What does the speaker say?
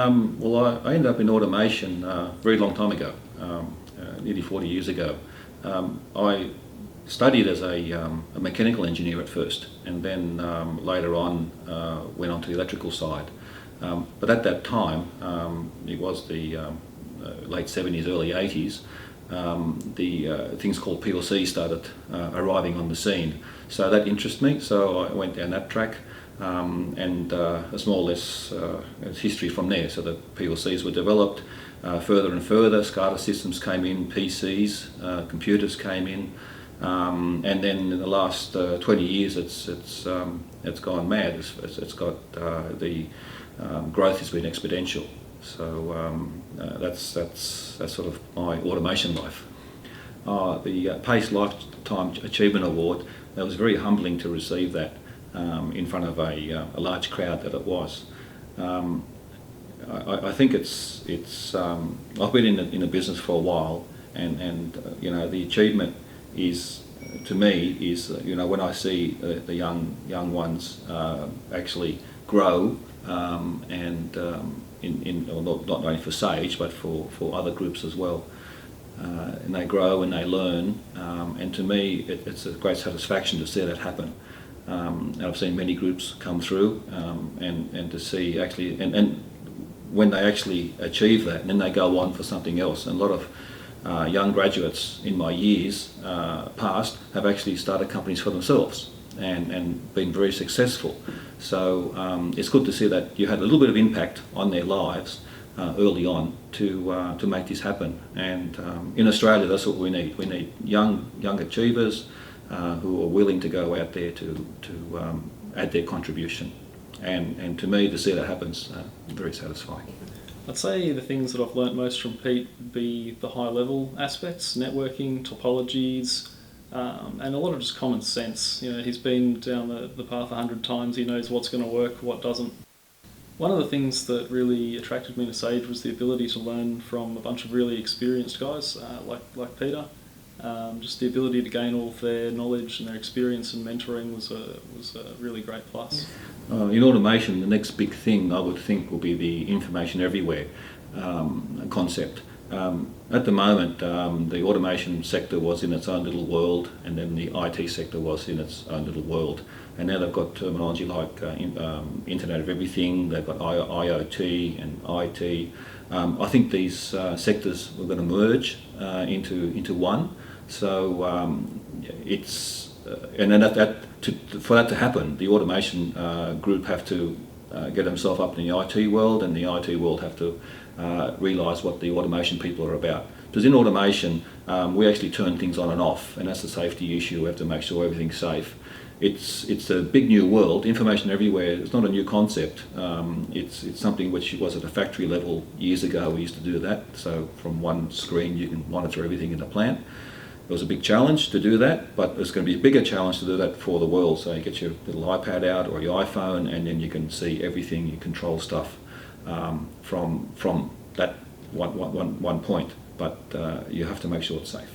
Well, I ended up in automation a very long time ago, nearly 40 years ago. I studied as a mechanical engineer at first, and then later on went on to the electrical side. But at that time, it was the late 70s, early 80s, the things called PLC started arriving on the scene. So that interested me, so I went down that track. And it's more or less it's history from there. So the PLCs were developed further and further. SCADA systems came in, PCs, computers came in, and then in the last 20 years, it's gone mad. It's got the growth has been exponential. So that's sort of my automation life. The PACE Lifetime Achievement Award. That was very humbling to receive that. In front of a large crowd that it was. I think it's I've been in the business for a while, and the achievement is, to me, is when I see the young ones actually grow, and not only for Sage but for other groups as well. And they grow and they learn, and to me it's a great satisfaction to see that happen. And I've seen many groups come through, and to see actually, and when they actually achieve that, and then they go on for something else. And a lot of young graduates in my years past have actually started companies for themselves and been very successful. So it's good to see that you had a little bit of impact on their lives early on to make this happen. And in Australia, that's what we need. We need young achievers who are willing to go out there to add their contribution. And to me, to see that happens, very satisfying. I'd say the things that I've learnt most from Pete would be the high level aspects, networking, topologies, and a lot of just common sense. He's been down the path 100 times, he knows what's going to work, what doesn't. One of the things that really attracted me to Sage was the ability to learn from a bunch of really experienced guys like Peter. Just the ability to gain all of their knowledge and their experience and mentoring was a really great plus. In automation, the next big thing I would think will be the information everywhere concept. At the moment, the automation sector was in its own little world, and then the IT sector was in its own little world. And now they've got terminology like Internet of Everything, they've got IoT and IT. I think these sectors are going to merge into one. So it's and then for that to happen, the automation group have to get themselves up in the IT world, and the IT world have to realise what the automation people are about. Because in automation, we actually turn things on and off, and that's a safety issue. We have to make sure everything's safe. It's a big new world. Information everywhere. It's not a new concept. It's something which was at a factory level years ago. We used to do that. So from one screen you can monitor everything in the plant. It was a big challenge to do that, but it's going to be a bigger challenge to do that for the world. So you get your little iPad out or your iPhone, and then you can see everything. You control stuff from that one point. But you have to make sure it's safe.